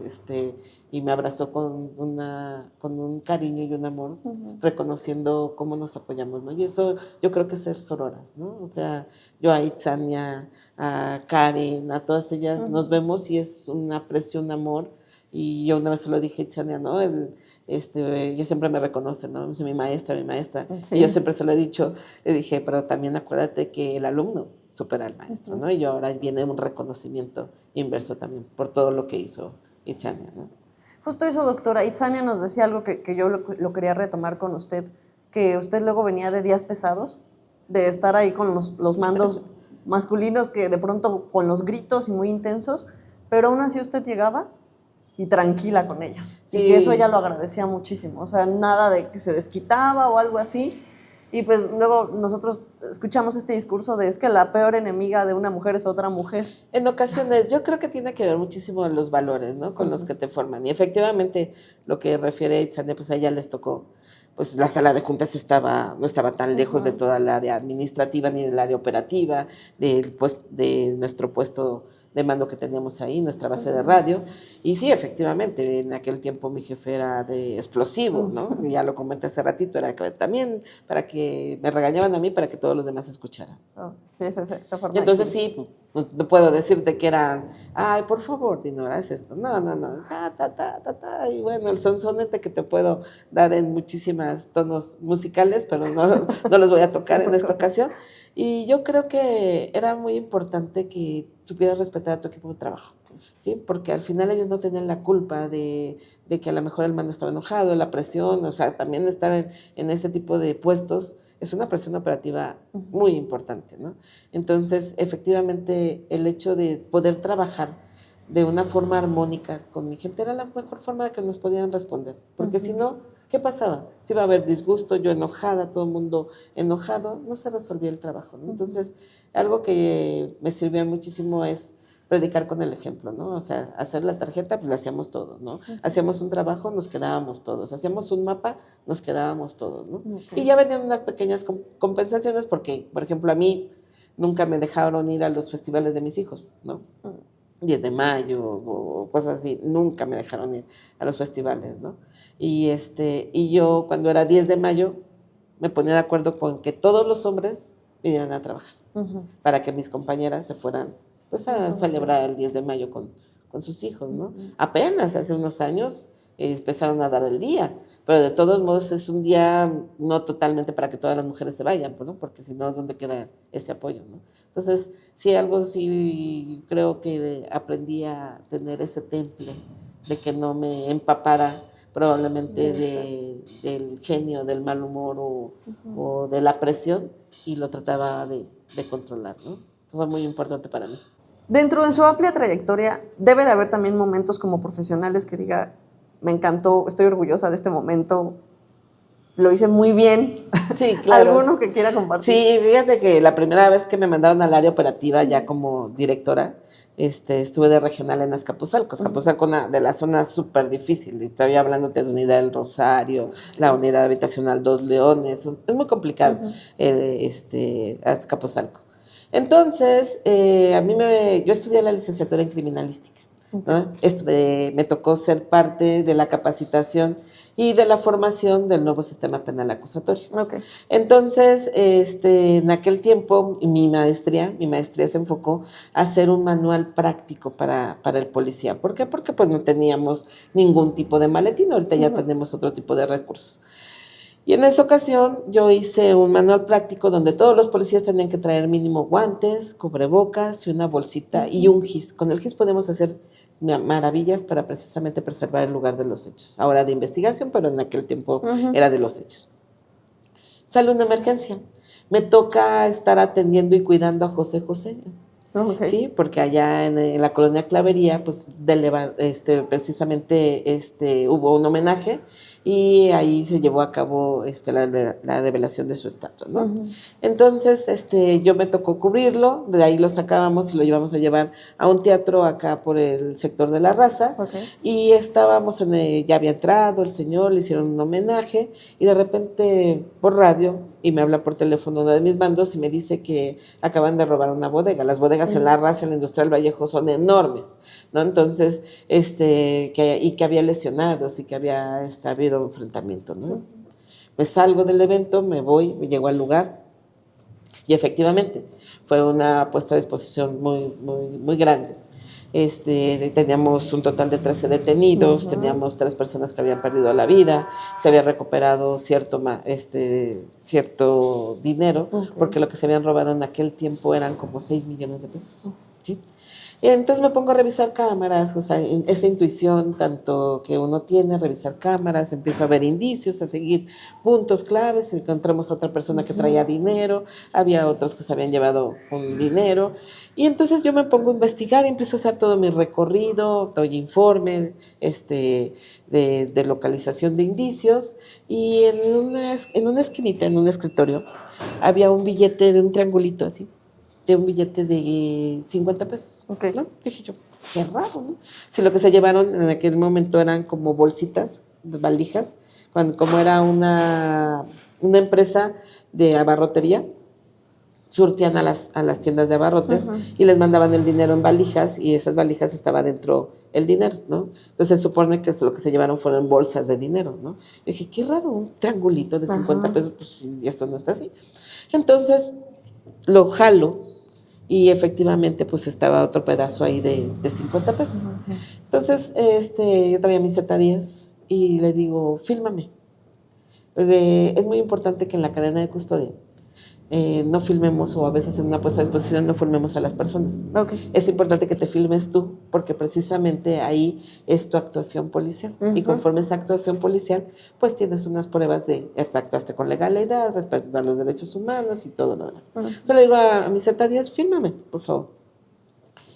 y me abrazó con un cariño y un amor, reconociendo cómo nos apoyamos, ¿no? Y eso yo creo que es ser sororas, ¿no? O sea, yo a Itzania, a Karen, a todas ellas nos vemos y es un aprecio, un amor. Y yo una vez se lo dije a Itzania, ¿no? Ella siempre me reconoce, ¿no? Es mi maestra. Sí. Y yo siempre se lo he dicho, le dije, pero también acuérdate que el alumno supera al maestro, ¿no? Y ahora viene un reconocimiento inverso también por todo lo que hizo Itzania, ¿no? Justo eso, doctora. Itzania nos decía algo que yo lo quería retomar con usted, que usted luego venía de días pesados, de estar ahí con los mandos masculinos, que de pronto con los gritos y muy intensos, pero aún así usted llegaba y tranquila con ellas. Sí. Y que eso ella lo agradecía muchísimo. O sea, nada de que se desquitaba o algo así. Y pues luego nosotros escuchamos este discurso de es que la peor enemiga de una mujer es otra mujer. En ocasiones, yo creo que tiene que ver muchísimo los valores, ¿no? Con los que te forman. Y efectivamente, lo que refiere a Itzania, pues a ella les tocó, pues la sala de juntas no estaba tan lejos de toda el área administrativa ni del área operativa, de nuestro puesto de mando que teníamos ahí, nuestra base de radio. Y sí, efectivamente, en aquel tiempo mi jefe era de explosivo, ¿no? Y ya lo comenté hace ratito, era que también para que me regañaban a mí para que todos los demás escucharan. Sí, esa forma. Y entonces sí, no puedo decirte que eran, ay, por favor, no hagas esto. No, y bueno, el sonsonete que te puedo dar en muchísimos tonos musicales, pero no los voy a tocar en esta ocasión. Y yo creo que era muy importante que supieras respetar a tu equipo de trabajo, ¿sí? Porque al final ellos no tenían la culpa de que a lo mejor el mando estaba enojado, la presión, o sea, también estar en ese tipo de puestos es una presión operativa muy importante, ¿no? Entonces, efectivamente, el hecho de poder trabajar de una forma armónica con mi gente era la mejor forma de que nos podían responder, porque si no, ¿qué pasaba? Si iba a haber disgusto, yo enojada, todo el mundo enojado, no se resolvía el trabajo, ¿no? Entonces, algo que me sirvió muchísimo es predicar con el ejemplo, ¿no? O sea, hacer la tarjeta, pues la hacíamos todos, ¿no? Hacíamos un trabajo, nos quedábamos todos. Hacíamos un mapa, nos quedábamos todos, ¿no? Y ya venían unas pequeñas compensaciones porque, por ejemplo, a mí nunca me dejaron ir a los festivales de mis hijos, ¿no? 10 de mayo o cosas así, nunca me dejaron ir a los festivales, ¿no? Y yo cuando era 10 de mayo me ponía de acuerdo con que todos los hombres vinieran a trabajar para que mis compañeras se fueran pues a celebrar el 10 de mayo con sus hijos, ¿no? Apenas hace unos años empezaron a dar el día, pero de todos modos es un día no totalmente para que todas las mujeres se vayan, ¿no? Porque si no, ¿dónde queda ese apoyo, no? Entonces, sí creo que aprendí a tener ese temple de que no me empapara probablemente del genio, del mal humor o de la presión, y lo trataba de controlar, ¿no? Fue muy importante para mí. Dentro de su amplia trayectoria, debe de haber también momentos como profesionales que diga, me encantó, estoy orgullosa de este momento, lo hice muy bien. Sí, claro. ¿Alguno que quiera compartir? Sí, fíjate que la primera vez que me mandaron al área operativa ya como directora, estuve de regional en Azcapotzalco. Azcapotzalco, una de las zonas súper difíciles. Estoy hablándote de Unidad del Rosario, la Unidad Habitacional Dos Leones. Es muy complicado Azcapotzalco. Entonces, yo estudié la licenciatura en criminalística, ¿no? Me tocó ser parte de la capacitación y de la formación del nuevo sistema penal acusatorio. Okay. Entonces, en aquel tiempo, mi maestría se enfocó a hacer un manual práctico para el policía. ¿Por qué? Porque pues no teníamos ningún tipo de maletín, ahorita ya tenemos otro tipo de recursos. Y en esa ocasión yo hice un manual práctico donde todos los policías tenían que traer mínimo guantes, cubrebocas y una bolsita y un GIS. Con el GIS podemos hacer maravillas para precisamente preservar el lugar de los hechos. Ahora de investigación, pero en aquel tiempo era de los hechos. Sale una emergencia. Me toca estar atendiendo y cuidando a José José. Okay. Sí, porque allá en la colonia Clavería, pues precisamente hubo un homenaje y ahí se llevó a cabo la develación de su estatua, ¿no? Entonces, yo me tocó cubrirlo, de ahí lo sacábamos y lo íbamos a llevar a un teatro acá por el sector de La Raza, y estábamos ya había entrado el señor, le hicieron un homenaje, y de repente por radio, y me habla por teléfono uno de mis mandos y me dice que acaban de robar una bodega. Las bodegas en La Raza, en la Industrial Vallejo, son enormes, ¿no? Entonces, y que había lesionados y que había habido enfrentamiento, ¿no? Me salgo del evento, me voy, me llego al lugar y efectivamente fue una puesta a disposición muy, muy, muy grande. Teníamos un total de 13 detenidos, teníamos 3 personas que habían perdido la vida, se había recuperado cierto dinero, porque lo que se habían robado en aquel tiempo eran como 6 millones de pesos, ¿sí? Y entonces me pongo a revisar cámaras, o sea, esa intuición tanto que uno tiene, revisar cámaras, empiezo a ver indicios, a seguir puntos claves, encontramos a otra persona que traía dinero, había otros que se habían llevado un dinero, y entonces yo me pongo a investigar, empiezo a hacer todo mi recorrido, doy informe de localización de indicios, y en una esquinita, en un escritorio, había un billete de un triangulito así, de un billete de 50 pesos. ¿No? Dije yo, qué raro, ¿no? Si lo que se llevaron en aquel momento eran como bolsitas, valijas, como era una empresa de abarrotería, surtían a las tiendas de abarrotes y les mandaban el dinero en valijas, y esas valijas estaba dentro el dinero, ¿no? Entonces se supone que lo que se llevaron fueron bolsas de dinero, ¿no? Yo dije, qué raro, un triangulito de 50 pesos, pues esto no está así. Entonces lo jalo, y efectivamente pues estaba otro pedazo ahí de 50 pesos. Entonces yo traía mi Z10 y le digo, fílmame. Es muy importante que en la cadena de custodia no filmemos, o a veces en una puesta de exposición no filmemos a las personas. Es importante que te filmes tú, porque precisamente ahí es tu actuación policial, y conforme esa actuación policial pues tienes unas pruebas de actuaste con legalidad, respecto a los derechos humanos y todo lo demás. Yo le digo a mi Z10, fílmame, por favor.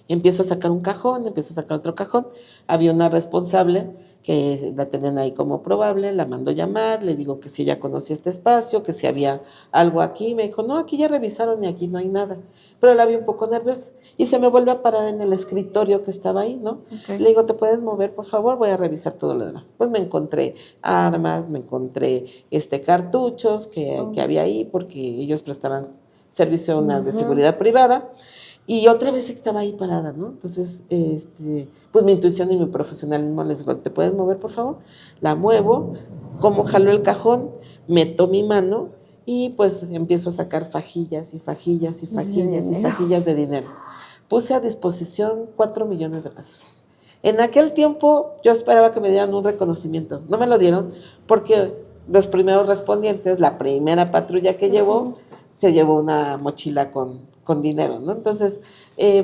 Y empiezo a sacar un cajón, empiezo a sacar otro cajón. Había una responsable que la tenían ahí como probable, la mando llamar, le digo que si ella conocía este espacio, que si había algo aquí. Me dijo, no, aquí ya revisaron y aquí no hay nada. Pero la vi un poco nerviosa y se me vuelve a parar en el escritorio que estaba ahí, ¿no? Le digo, ¿te puedes mover, por favor? Voy a revisar todo lo demás. Pues me encontré armas, me encontré cartuchos que había ahí, porque ellos prestaban servicio a una de seguridad privada. Y otra vez estaba ahí parada, ¿no? Entonces, pues mi intuición y mi profesionalismo les digo, ¿te puedes mover, por favor? La muevo, como jalo el cajón, meto mi mano y pues empiezo a sacar fajillas y fajillas y fajillas y fajillas de dinero. Puse a disposición 4 millones de pesos. En aquel tiempo yo esperaba que me dieran un reconocimiento. No me lo dieron porque los primeros respondientes, la primera patrulla que llevó, se llevó una mochila con dinero, ¿no? Entonces,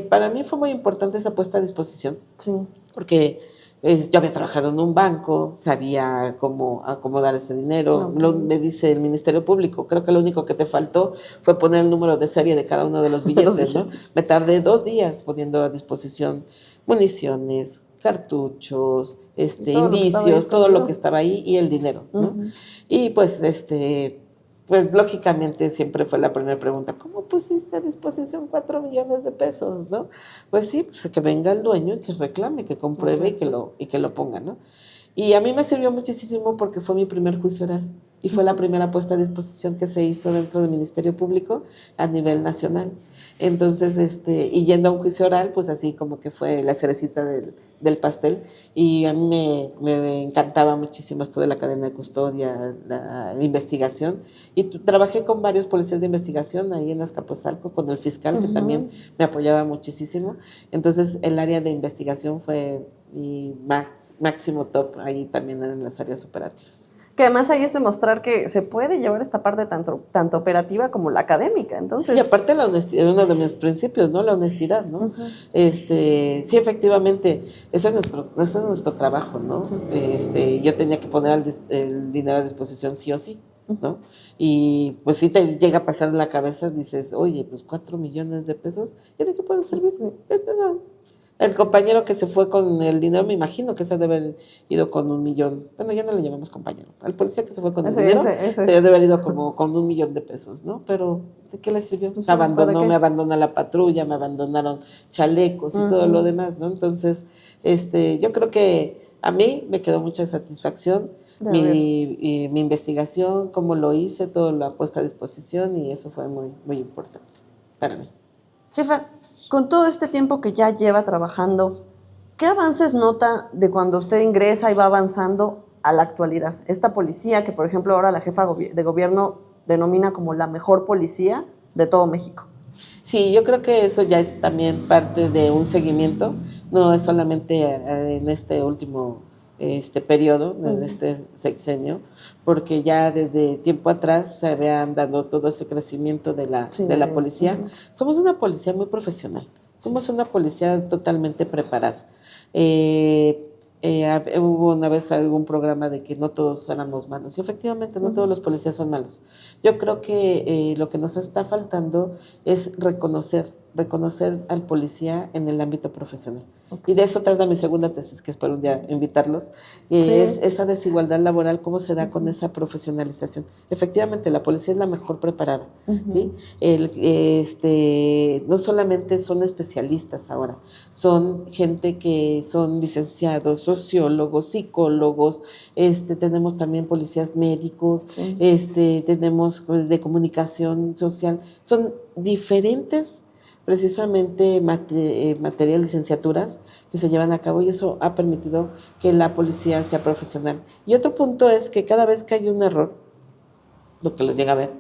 para mí fue muy importante esa puesta a disposición, porque yo había trabajado en un banco, sabía cómo acomodar ese dinero. Me dice el Ministerio Público, creo que lo único que te faltó fue poner el número de serie de cada uno de los billetes, ¿no? Me tardé 2 días poniendo a disposición municiones, cartuchos, indicios, todo lo que estaba ahí, y el dinero, ¿no? Y pues, pues lógicamente siempre fue la primera pregunta, ¿cómo pusiste a disposición 4 millones de pesos, no? Pues sí, pues que venga el dueño y que reclame, que compruebe y que lo ponga, ¿no? Y a mí me sirvió muchísimo porque fue mi primer juicio oral y fue la primera puesta a disposición que se hizo dentro del Ministerio Público a nivel nacional. Entonces, y yendo a un juicio oral, pues así como que fue la cerecita del pastel, y a mí me encantaba muchísimo esto de la cadena de custodia, la investigación, y trabajé con varios policías de investigación ahí en Azcapotzalco, con el fiscal que también me apoyaba muchísimo. Entonces el área de investigación fue mi máximo top ahí también en las áreas operativas. Que además ahí es demostrar que se puede llevar esta parte tanto operativa como la académica, entonces... Y aparte la honestidad, uno de mis principios, ¿no? La honestidad, ¿no? Sí, efectivamente, ese es nuestro trabajo, ¿no? Yo tenía que poner el dinero a disposición sí o sí, ¿no? Y pues si te llega a pasar en la cabeza, dices, oye, pues 4 millones de pesos, ¿y de qué puede servir? El compañero que se fue con el dinero, me imagino que se debe haber ido con 1 millón. Bueno, ya no le llamamos compañero. Al policía que se fue con el dinero, se debe haber ido como con 1 millón de pesos, ¿no? Pero, ¿de qué le sirvió? Pues Me abandonó, ¿para me qué? abandonó la patrulla, me abandonaron chalecos y todo lo demás, ¿no? Entonces, yo creo que a mí me quedó mucha satisfacción De haber. mi investigación, cómo lo hice, todo lo puesto a disposición y eso fue muy, muy importante para mí. Jefa, con todo este tiempo que ya lleva trabajando, ¿qué avances nota de cuando usted ingresa y va avanzando a la actualidad? Esta policía que, por ejemplo, ahora la jefa de gobierno denomina como la mejor policía de todo México. Sí, yo creo que eso ya es también parte de un seguimiento, no es solamente en este último periodo, en este sexenio, porque ya desde tiempo atrás se habían dado todo ese crecimiento de la policía. Somos una policía muy profesional, somos una policía totalmente preparada. Hubo una vez algún programa de que no todos éramos malos y efectivamente no todos los policías son malos. Yo creo que lo que nos está faltando es reconocer al policía en el ámbito profesional. Y de eso trata mi segunda tesis, que espero un día invitarlos, que es esa desigualdad laboral, cómo se da con esa profesionalización. Efectivamente, la policía es la mejor preparada. ¿Sí? No solamente son especialistas ahora, son gente que son licenciados, sociólogos, psicólogos, tenemos también policías médicos, tenemos de comunicación social, son diferentes precisamente material, licenciaturas que se llevan a cabo y eso ha permitido que la policía sea profesional. Y otro punto es que cada vez que hay un error, lo que los llega a ver,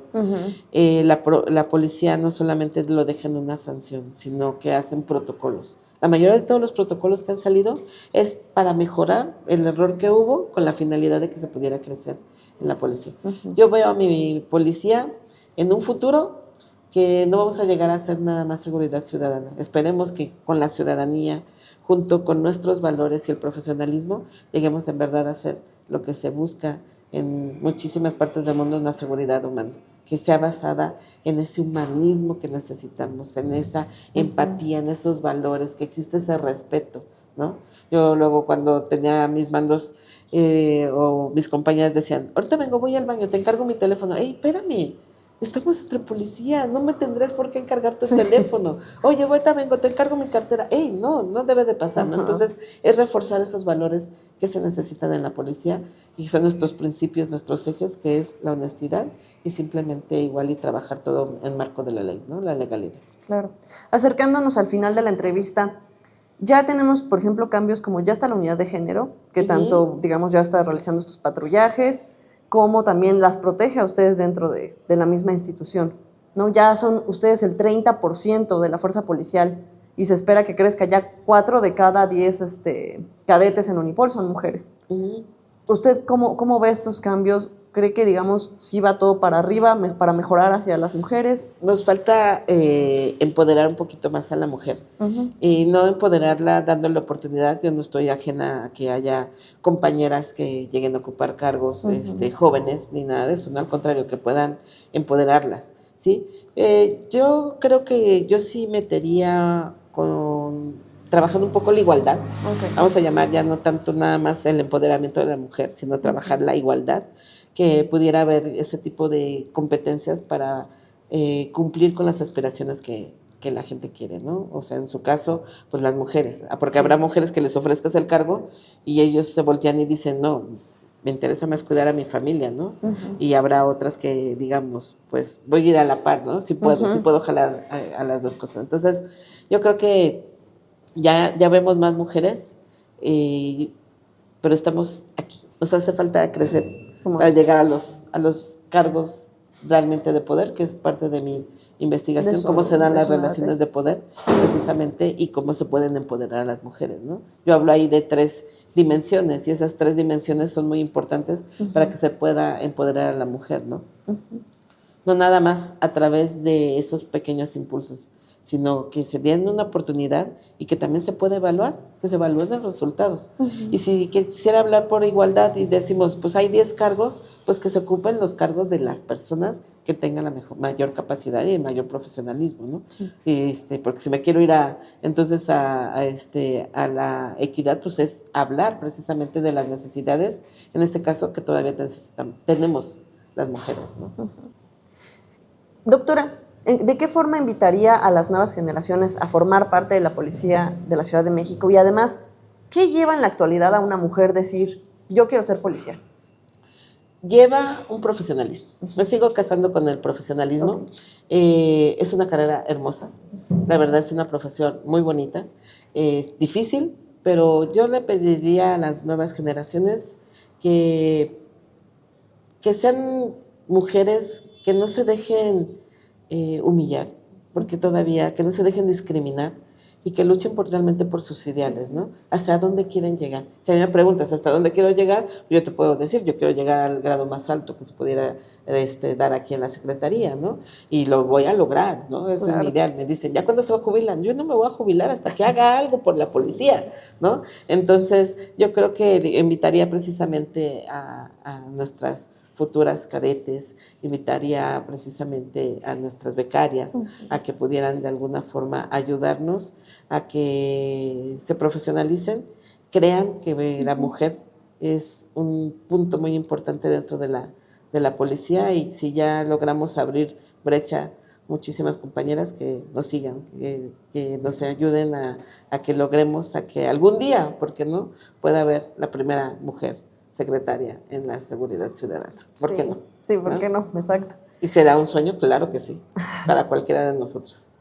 la policía no solamente lo deja en una sanción, sino que hacen protocolos. La mayoría de todos los protocolos que han salido es para mejorar el error que hubo con la finalidad de que se pudiera crecer en la policía. Yo veo a mi policía en un futuro que no vamos a llegar a hacer nada más seguridad ciudadana. Esperemos que con la ciudadanía, junto con nuestros valores y el profesionalismo, lleguemos en verdad a hacer lo que se busca en muchísimas partes del mundo, una seguridad humana, que sea basada en ese humanismo que necesitamos, en esa empatía, en esos valores, que existe ese respeto, ¿no? Yo luego cuando tenía mis mandos o mis compañeras decían, ahorita vengo, voy al baño, te encargo mi teléfono. ¡Ey, espérame! Estamos entre policía, no me tendrás por qué encargar tu teléfono. Oye, ahorita vengo, te encargo mi cartera. ¡Ey, no debe de pasar! ¿No? Entonces, es reforzar esos valores que se necesitan en la policía y son nuestros principios, nuestros ejes, que es la honestidad y simplemente igual y trabajar todo en marco de la ley, ¿no? La legalidad. Claro. Acercándonos al final de la entrevista, ya tenemos, por ejemplo, cambios como ya está la unidad de género, que tanto, digamos, ya está realizando estos patrullajes, como también las protege a ustedes dentro de la misma institución, ¿no? Ya son ustedes el 30% de la fuerza policial y se espera que crezca, ya 4 de cada 10 cadetes en Unipol son mujeres. ¿Usted cómo ve estos cambios? ¿Cree que, digamos, sí va todo para arriba, para mejorar hacia las mujeres? Nos falta empoderar un poquito más a la mujer y no empoderarla dándole oportunidad. Yo no estoy ajena a que haya compañeras que lleguen a ocupar cargos jóvenes ni nada de eso, no, al contrario, que puedan empoderarlas, ¿sí? Yo creo que yo sí metería trabajando un poco la igualdad, vamos a llamar ya no tanto nada más el empoderamiento de la mujer, sino trabajar la igualdad, que pudiera haber ese tipo de competencias para cumplir con las aspiraciones que la gente quiere, ¿no? O sea, en su caso, pues las mujeres, porque habrá mujeres que les ofrezcas el cargo y ellos se voltean y dicen, no, me interesa más cuidar a mi familia, ¿no? Y habrá otras que, digamos, pues voy a ir a la par, ¿no? Si puedo jalar a las dos cosas. Entonces, yo creo que ya vemos más mujeres, pero estamos aquí. Nos hace falta crecer para llegar a los cargos realmente de poder, que es parte de mi investigación, cómo se dan las relaciones de poder, precisamente, y cómo se pueden empoderar a las mujeres, ¿no? Yo hablo ahí de 3 dimensiones, y esas 3 dimensiones son muy importantes para que se pueda empoderar a la mujer, ¿no? No nada más a través de esos pequeños impulsos, sino que se den una oportunidad y que también se puede evaluar, que se evalúen los resultados. Y si quisiera hablar por igualdad y decimos, pues hay 10 cargos, pues que se ocupen los cargos de las personas que tengan la mayor capacidad y el mayor profesionalismo, ¿no? Sí. Porque si me quiero ir entonces a la equidad, pues es hablar precisamente de las necesidades, en este caso que todavía tenemos las mujeres, ¿no? Doctora, ¿de qué forma invitaría a las nuevas generaciones a formar parte de la policía de la Ciudad de México? Y además, ¿qué lleva en la actualidad a una mujer decir, yo quiero ser policía? Lleva un profesionalismo. Me sigo casando con el profesionalismo. Es una carrera hermosa. La verdad es una profesión muy bonita. Es difícil, pero yo le pediría a las nuevas generaciones que sean mujeres que no se dejen humillar, porque todavía, que no se dejen discriminar y que luchen realmente por sus ideales, ¿no? ¿Hacia dónde quieren llegar? Si a mí me preguntas hasta dónde quiero llegar, yo te puedo decir, yo quiero llegar al grado más alto que se pudiera dar aquí en la Secretaría, ¿no? Y lo voy a lograr, ¿no? Eso es mi ideal. Me dicen, ¿ya cuándo se va a jubilar? Yo no me voy a jubilar hasta que haga algo por la policía, ¿no? Entonces, yo creo que invitaría precisamente a nuestras futuras cadetes, invitaría precisamente a nuestras becarias a que pudieran de alguna forma ayudarnos a que se profesionalicen, crean que la mujer es un punto muy importante dentro de la policía, y si ya logramos abrir brecha, muchísimas compañeras que nos sigan, que nos ayuden a que logremos, a que algún día, ¿por qué no?, pueda haber la primera mujer secretaria en la seguridad ciudadana. ¿Por qué no? Sí, ¿por qué no? Exacto. ¿Y será un sueño? Claro que sí, para cualquiera de nosotros.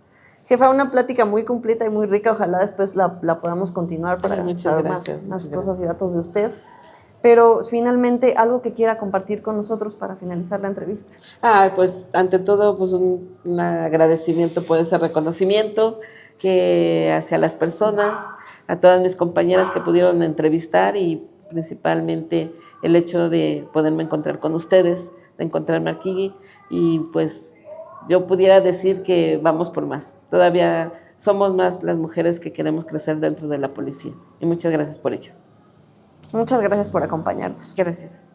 Jefa, una plática muy completa y muy rica. Ojalá después la podamos continuar para saber más cosas y datos de usted. Pero finalmente, algo que quiera compartir con nosotros para finalizar la entrevista. Pues ante todo, pues un agradecimiento por ese reconocimiento que hacia las personas, a todas mis compañeras que pudieron entrevistar, y principalmente el hecho de poderme encontrar con ustedes, de encontrarme aquí, y pues yo pudiera decir que vamos por más. Todavía somos más las mujeres que queremos crecer dentro de la policía, y muchas gracias por ello. Muchas gracias por acompañarnos. Gracias.